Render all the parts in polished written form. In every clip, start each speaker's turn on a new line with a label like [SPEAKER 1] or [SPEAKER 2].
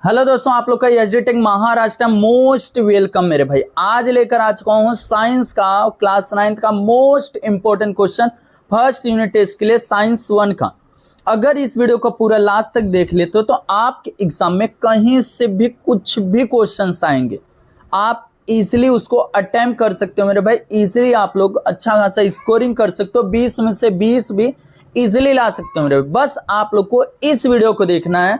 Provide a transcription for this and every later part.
[SPEAKER 1] Hello दोस्तों, आप लोग का SD tech Maharashtra most welcome मेरे भाई। आज लेकर आ चुका हूँ साइंस का क्लास 9 का most important question first unit test के लिए साइंस 1 का। अगर इस वीडियो को पूरा लास्ट तक देख लेते हो तो आपके एग्जाम में कहीं से भी कुछ भी क्वेश्चंस आएंगे, आप इजीली उसको अटेम्प्ट कर सकते हो मेरे भाई। इजीली आप लोग अच्छा खासा स्कोरिंग कर सकते हो, 20 में से 20 भी इजीली ला सकते हो मेरे भाई। बस आप लोग को इस वीडियो को देखना है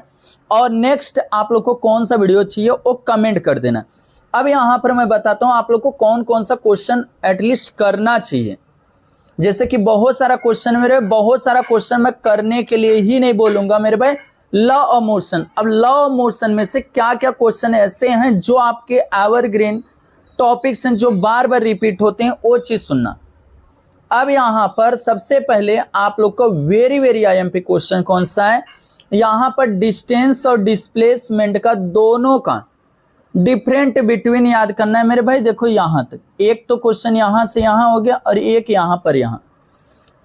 [SPEAKER 1] और नेक्स्ट आप लोग को कौन सा वीडियो चाहिए वो कमेंट कर देना। अब यहाँ पर मैं बताता हूँ आप लोग को कौन कौन सा क्वेश्चन एटलीस्ट करना चाहिए। जैसे कि बहुत सारा क्वेश्चन मेरे, बहुत सारा क्वेश्चन मैं करने के लिए ही नहीं बोलूंगा मेरे भाई। लॉ ऑफ मोशन, अब लॉ ऑफ मोशन में से क्या क्या क्वेश्चन ऐसे हैं जो आपके एवरग्रीन टॉपिक्स हैं, जो बार बार रिपीट होते हैं, वो चीज सुनना। अब यहाँ पर सबसे पहले आप लोग को वेरी वेरी आईएमपी क्वेश्चन कौन सा है, यहाँ पर डिस्टेंस और डिस्प्लेसमेंट का दोनों का डिफरेंट बिटवीन याद करना है मेरे भाई। देखो यहाँ तक एक तो क्वेश्चन यहाँ से यहाँ हो गया और एक यहाँ पर यहाँ,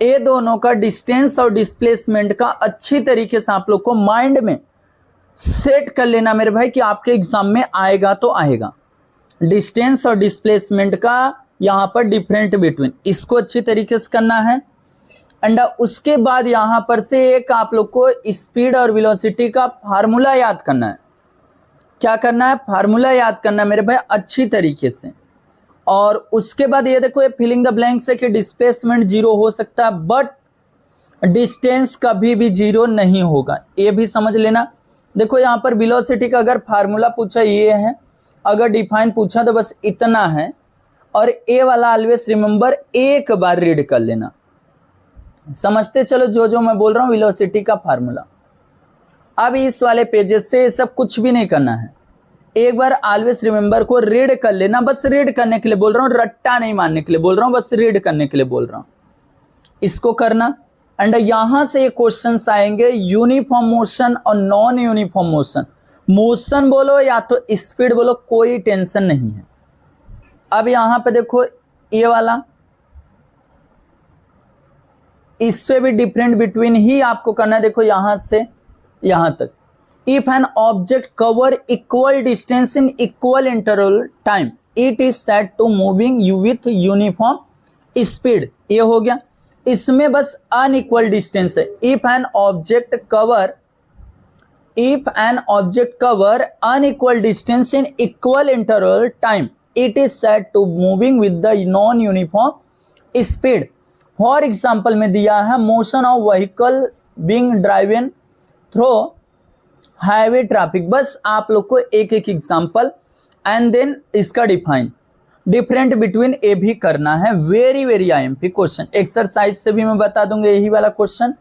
[SPEAKER 1] ये दोनों का डिस्टेंस और डिस्प्लेसमेंट का अच्छी तरीके से आप लोग को माइंड में सेट कर लेना मेरे भाई कि आपके एग्जाम में आएगा तो आएगा। डिस्टेंस और डिस्प्लेसमेंट का यहाँ पर डिफरेंट बिटवीन, इसको अच्छी तरीके से करना है। एंड उसके बाद यहाँ पर से एक आप लोग को स्पीड और वेलोसिटी का फार्मूला याद करना है। क्या करना है? फार्मूला याद करना है मेरे भाई अच्छी तरीके से। और उसके बाद ये देखो, ये फिलिंग द ब्लैंक्स है कि डिस्प्लेसमेंट 0 हो सकता है बट डिस्टेंस कभी भी 0 नहीं होगा, ये भी समझ लेना। देखो यहाँ पर वेलोसिटी का अगर फार्मूला पूछा ये है, अगर डिफाइन पूछा तो बस इतना है। और ए वाला ऑलवेज रिमेंबर, एक बार रीड कर लेना, समझते चलो जो मैं बोल रहा हूँ वेलोसिटी का फार्मूला। अब इस वाले पेजेस से सब कुछ भी नहीं करना है, एक बार ऑलवेज रिमेंबर को रीड कर लेना। बस रीड करने के लिए बोल रहा हूँ, रट्टा नहीं मारने के लिए बोल रहा हूँ, बस रीड करने के लिए बोल रहा हूँ, इसको करना। एंड यहां से ये क्वेश्चंस आएंगे यूनिफॉर्म मोशन और नॉन यूनिफॉर्म मोशन। मोशन बोलो या तो स्पीड बोलो, कोई टेंशन नहीं है। अब यहां पे देखो ये वाला, इससे भी डिफरेंट बिटवीन ही आपको करना है। देखो यहां से यहां तक, if an object cover equal distance in equal interval time it is said to moving you with uniform speed, ये हो गया। इसमें बस अनइक्वल डिस्टेंस है। If an object cover unequal distance in equal interval time it is said to moving with the non uniform speed. For example में दिया है motion of vehicle being driven through highway traffic. बस आप लोग को एक एक एग्जाम्पल एंड देन इसका डिफरेंट बिटवीन ए भी करना है। Very very IMP question, exercise से भी मैं बता दूंगा यही वाला क्वेश्चन।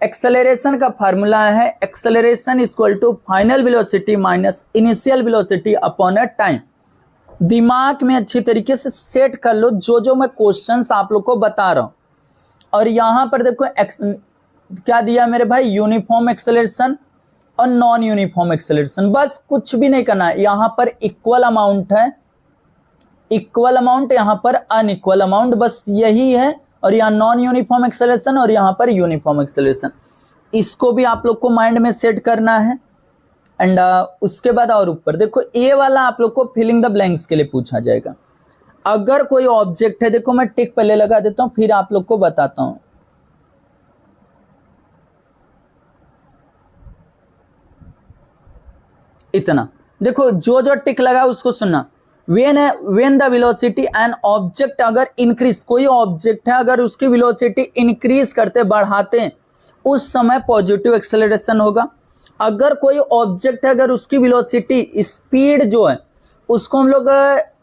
[SPEAKER 1] एक्सेलरेशन का फार्मूला है acceleration equal to final velocity minus initial velocity upon a time. दिमाग में अच्छी तरीके से सेट कर लो जो मैं क्वेश्चंस आप लोग को बता रहा हूं। और यहां पर देखो क्या दिया मेरे भाई, यूनिफॉर्म एक्सेलरेशन और नॉन यूनिफॉर्म एक्सेलरेशन। बस कुछ भी नहीं करना है, यहां पर इक्वल अमाउंट है, इक्वल अमाउंट, यहां पर अनइक्वल अमाउंट, बस यही है। और यहाँ नॉन यूनिफॉर्म एक्सेलरेशन और यहां पर यूनिफॉर्म एक्सेलरेशन, इसको भी आप लोग को माइंड में सेट करना है। एंड उसके बाद और ऊपर देखो ये वाला आप लोग को फिलिंग द ब्लैंक्स के लिए पूछा जाएगा। अगर कोई ऑब्जेक्ट है, देखो मैं टिक पहले लगा देता हूं फिर आप लोग को बताता हूं। इतना देखो, जो टिक लगा उसको सुनना। when the velocity and object अगर इंक्रीज, कोई ऑब्जेक्ट है अगर उसकी वेलोसिटी इंक्रीज करते बढ़ाते हैं उस समय पॉजिटिव एक्सेलरेशन होगा। अगर कोई ऑब्जेक्ट है अगर उसकी वेलोसिटी स्पीड जो है उसको हम लोग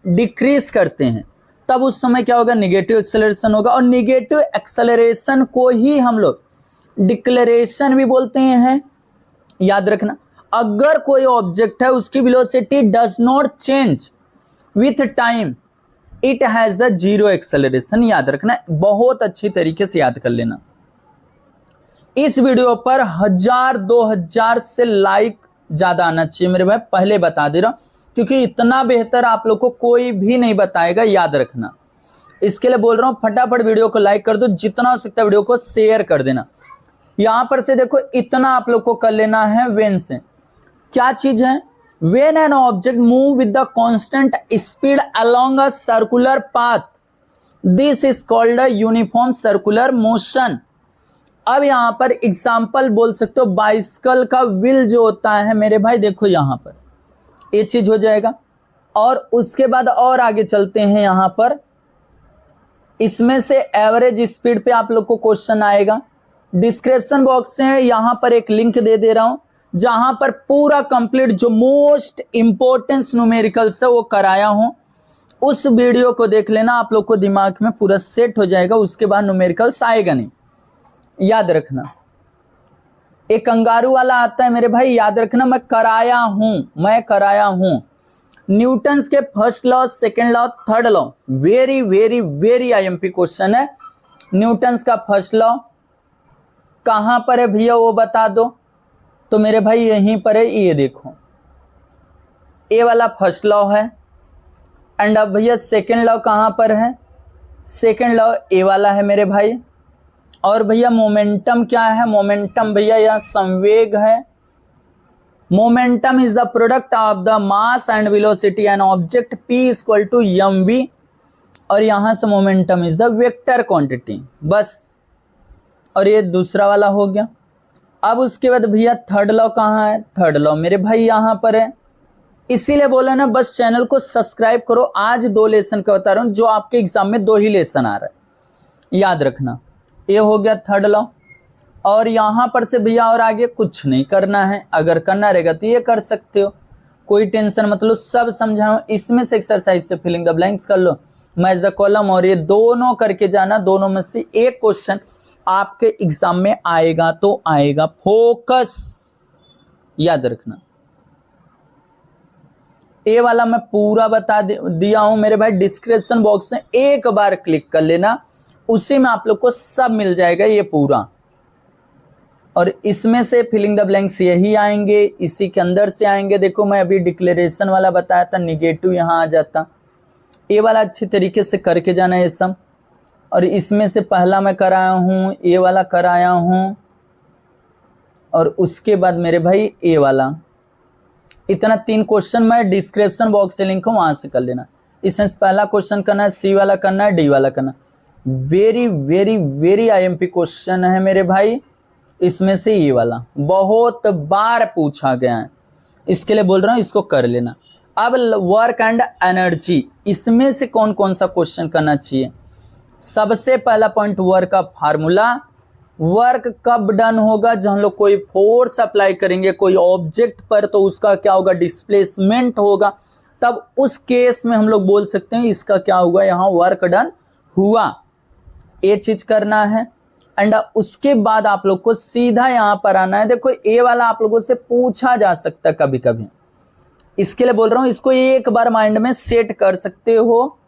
[SPEAKER 1] डिक्रीज करते हैं तब उस समय क्या होगा, निगेटिव एक्सेलरेशन होगा। और निगेटिव एक्सेलरेशन को ही हम लोग डिक्लेरेशन भी बोलते हैं, याद रखना। अगर कोई ऑब्जेक्ट है उसकी velocity does not change with time it has the zero acceleration, याद रखना, बहुत अच्छी तरीके से याद कर लेना। इस वीडियो पर 1000-2000 से लाइक ज्यादा आना चाहिए मेरे भाई, पहले बता दे रहा हूं, क्योंकि इतना बेहतर आप लोग को कोई भी नहीं बताएगा, याद रखना। इसके लिए बोल रहा हूं फटाफट वीडियो को लाइक कर दो, जितना हो सकता है वीडियो को शेयर कर देना। यहां पर से देखो इतना आप लोग को कर लेना है वेन से। क्या चीज है? When an object move with the constant speed along a circular path, this is called a uniform circular motion. अब यहां पर एग्जाम्पल बोल सकते हो, बाइसिकल का व्हील जो होता है मेरे भाई, देखो यहां पर ये चीज हो जाएगा। और उसके बाद और आगे चलते हैं, यहां पर इसमें से एवरेज स्पीड पे आप लोग को क्वेश्चन आएगा। डिस्क्रिप्शन बॉक्स से यहां पर एक लिंक दे दे रहा हूं, जहां पर पूरा कंप्लीट जो मोस्ट इंपॉर्टेंस न्यूमेरिकल्स है वो कराया हूं। उस वीडियो को देख लेना, आप लोग को दिमाग में पूरा सेट हो जाएगा। उसके बाद न्यूमेरिकल्स आएगा नहीं, याद रखना। एक कंगारू वाला आता है मेरे भाई, याद रखना, मैं कराया हूं। न्यूटन्स के first law, second law, third law, very very very IMP question है। न्यूटन्स का फर्स्ट लॉ कहां पर है भैया वो बता दो। तो मेरे भाई यहीं पर है, ये देखो, ए वाला फर्स्ट लॉ है। एंड अब भैया सेकेंड लॉ कहां पर है? सेकेंड लॉ ए वाला है मेरे भाई। और भैया मोमेंटम क्या है? मोमेंटम भैया यह संवेग है। Momentum is the product of the mass and velocity and object p equal to mv। और यहां से momentum is the vector quantity, बस। और ये दूसरा वाला हो गया। अब उसके बाद भैया थर्ड लॉ कहाँ है? थर्ड लॉ मेरे भाई यहां पर है। इसीलिए बोला ना, बस चैनल को सब्सक्राइब करो। आज 2 लेसन का बता रहा हूं, जो आपके एग्जाम में 2 ही लेसन आ रहा है, याद रखना। ये हो गया थर्ड लॉ। और यहां पर से भैया और आगे कुछ नहीं करना है। अगर करना रहेगा तो ये कर सकते हो, कोई टेंशन मतलब, सब समझाऊं। इसमें से एक्सरसाइज से फिलिंग द ब्लैंक्स कर लो, मैच द कॉलम, और ये दोनों करके जाना। दोनों में से एक क्वेश्चन आपके एग्जाम में आएगा तो आएगा। फोकस, याद रखना। ए वाला मैं पूरा बता दिया हूं मेरे भाई, डिस्क्रिप्शन बॉक्स में एक बार क्लिक कर लेना, उसी में आप लोग को सब मिल जाएगा ये पूरा। और इसमें से फिलिंग द ब्लैंक्स यही आएंगे, इसी के अंदर से आएंगे। देखो मैं अभी डिक्लेरेशन वाला बताया था, निगेटिव यहां आ जाता। ये वाला अच्छी तरीके से करके जाना ये सब। और इसमें से पहला मैं कराया हूं, ये वाला कराया हूं, और उसके बाद मेरे भाई ये वाला। इतना 3 क्वेश्चन मैं डिस्क्रिप्शन बॉक्स से लिंक हूं, वहां से कर लेना। इसमें पहला क्वेश्चन करना है, सी वाला करना है, डी वाला करना। Very very very IMP question है मेरे भाई। इसमें से ये वाला बहुत बार पूछा गया है, इसके लिए बोल रहा हूं, इसको कर लेना। अब वर्क एंड एनर्जी, इसमें से कौन कौन सा क्वेश्चन करना चाहिए? सबसे पहला पॉइंट वर्क का फार्मूला। वर्क कब डन होगा? जब हम लोग कोई फोर्स अप्लाई करेंगे कोई ऑब्जेक्ट पर, तो उसका क्या होगा? डिस्प्लेसमेंट होगा। तब उस केस में हम लोग बोल सकते हैं इसका क्या हुआ, यहाँ वर्क डन हुआ। ये चीज करना है। एंड उसके बाद आप लोग को सीधा यहां पर आना है। देखो ए वाला आप लोगों से पूछा जा सकता है कभी कभी, इसके लिए बोल रहा हूं, इसको एक बार माइंड में सेट कर सकते हो।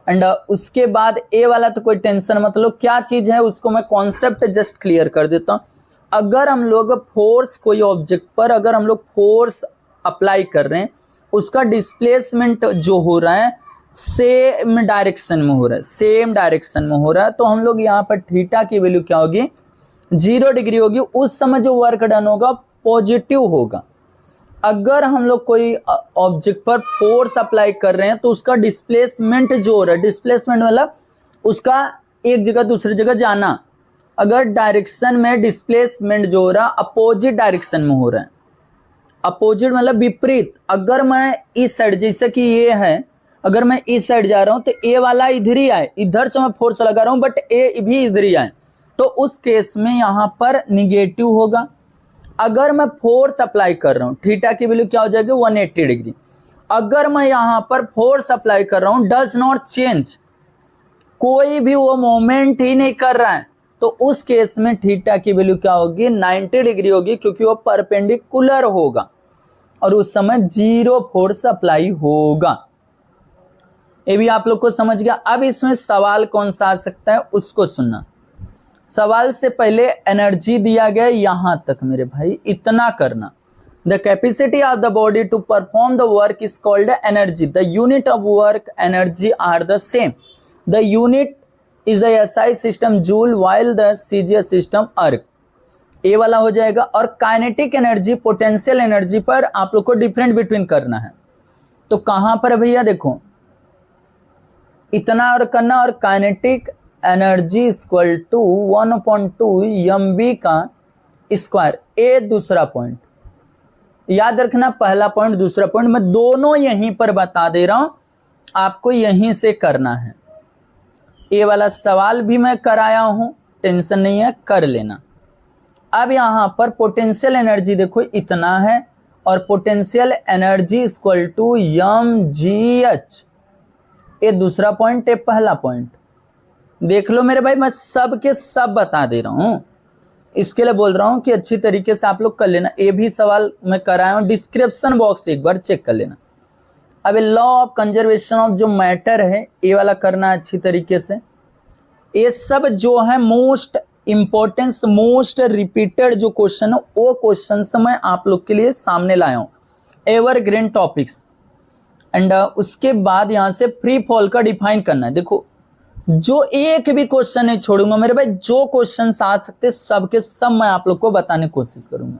[SPEAKER 1] एंड उसके बाद ए वाला तो कोई टेंशन मतलब, क्या चीज है उसको मैं कॉन्सेप्ट जस्ट क्लियर कर देता हूं। अगर हम लोग फोर्स, कोई ऑब्जेक्ट पर अगर हम लोग फोर्स अप्लाई कर रहे हैं, उसका डिस्प्लेसमेंट जो हो रहा है सेम डायरेक्शन में हो रहा है, सेम डायरेक्शन में हो रहा है, तो हम लोग यहाँ पर थीटा की वैल्यू क्या होगी? 0 डिग्री होगी। उस समय जो वर्क डन होगा पॉजिटिव होगा। अगर हम लोग कोई ऑब्जेक्ट पर फोर्स अप्लाई कर रहे हैं तो उसका डिस्प्लेसमेंट जो हो रहा है, डिस्प्लेसमेंट मतलब उसका एक जगह दूसरी जगह जाना, अगर डायरेक्शन में डिस्प्लेसमेंट जो हो रहा है अपोजिट डायरेक्शन में हो रहा है, अपोजिट मतलब विपरीत। अगर मैं इस साइड, जैसे कि ये है, अगर मैं इस साइड जा रहा हूं तो ए वाला इधर ही आए, इधर से मैं फोर्स लगा रहा हूं बट ए भी इधर ही आए, तो उस केस में यहां पर निगेटिव होगा। अगर मैं फोर्स अप्लाई कर रहा हूं, थीटा की वैल्यू क्या हो जाएगी? 180 डिग्री। अगर मैं यहां पर फोर्स अप्लाई कर रहा हूं, डज नॉट चेंज, कोई भी वो मोमेंट ही नहीं कर रहा है, तो उस केस में थीटा की वैल्यू क्या होगी? 90 डिग्री होगी, क्योंकि वो परपेंडिकुलर होगा और उस समय 0 फोर्स अप्लाई होगा। ये भी आप लोग को समझ गया। अब इसमें सवाल कौन सा आ सकता है उसको सुनना। सवाल से पहले एनर्जी दिया गया यहां तक मेरे भाई, इतना करना। The capacity of the body to perform the work is called energy. The unit of work energy are the same. The unit is the SI system joule, while the CGS system erg. ए वाला हो जाएगा। और kinetic energy, potential energy पर आप लोग को different between करना है। तो कहां पर भैया देखो, इतना और करना, और kinetic energy equal to 1/2 mv का स्क्वायर, ए दूसरा पॉइंट। याद रखना, पहला पॉइंट दूसरा पॉइंट मैं दोनों यहीं पर बता दे रहा हूं, आपको यहीं से करना है। ये वाला सवाल भी मैं कराया हूं, टेंशन नहीं है, कर लेना। अब यहां पर पोटेंशियल एनर्जी देखो इतना है, और potential energy equal to mgh, ये दूसरा पॉइंट, ये पहला पॉइंट। देख लो मेरे भाई, मैं सब के सब बता दे रहा हूं, इसके लिए बोल रहा हूं कि अच्छी तरीके से आप लोग कर लेना। ये भी सवाल मैं कराया हूं, डिस्क्रिप्शन बॉक्स एक बार चेक कर लेना। अब लॉ ऑफ कंजर्वेशन ऑफ जो मैटर है, ये वाला करना अच्छी तरीके से। ये सब जो है मोस्ट इंपॉर्टेंस, मोस्ट रिपीटेड जो क्वेश्चन है, वो क्वेश्चन से मैं आप लोग के लिए सामने लाया हूं, एवरग्रीन टॉपिक्स। एंड उसके बाद यहां से फ्री फॉल का डिफाइन करना है। देखो, जो एक भी क्वेश्चन नहीं छोड़ूंगा मेरे भाई, जो क्वेश्चन आ सकते सबके सब मैं आप लोग को बताने की कोशिश करूंगा।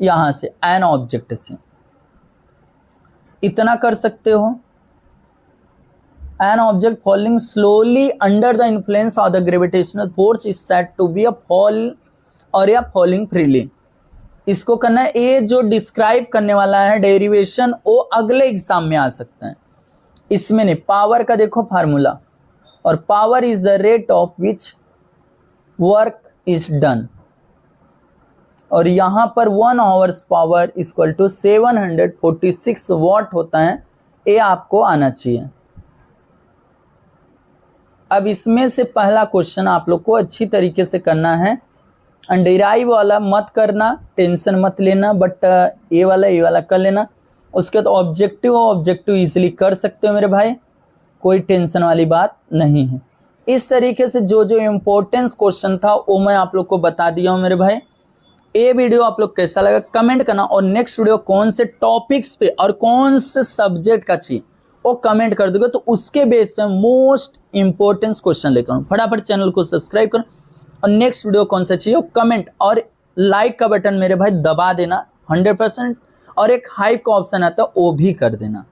[SPEAKER 1] यहां से एन ऑब्जेक्ट से इतना कर सकते हो, an object falling slowly under the influence of the gravitational force is said to be a fall और या फॉलिंग फ्रीली। इसको करना है। ये जो डिस्क्राइब करने वाला है डेरिवेशन, वो अगले एग्जाम में आ सकता है, इसमें नहीं। पावर का देखो फार्मूला, और power is the rate of which work is done, और यहां पर 1 horse power equal to 746 watt होता है, ये आपको आना चाहिए। अब इसमें से पहला क्वेश्चन आप लोग को अच्छी तरीके से करना है, डिराइव वाला मत करना, टेंशन मत लेना, बट ये वाला कर लेना। उसके बाद ऑब्जेक्टिव इजीली कर सकते हो मेरे भाई, कोई टेंशन वाली बात नहीं है। इस तरीके से जो जो इम्पोर्टेंस क्वेश्चन था वो मैं आप लोग को बता दिया हूं मेरे भाई। ये वीडियो आप लोग कैसा लगा कमेंट करना, और नेक्स्ट वीडियो कौन से टॉपिक्स पे और कौन से सब्जेक्ट का चाहिए वो कमेंट कर दोगे, तो उसके बेस पे मोस्ट इंपॉर्टेंट क्वेश्चन लेकर आऊं। फटाफट चैनल को सब्सक्राइब करो, और नेक्स्ट वीडियो कौन सा चाहिए वो कमेंट और लाइक का बटन मेरे भाई दबा देना 100%, और एक हाइप का ऑप्शन आता है वो भी कर देना।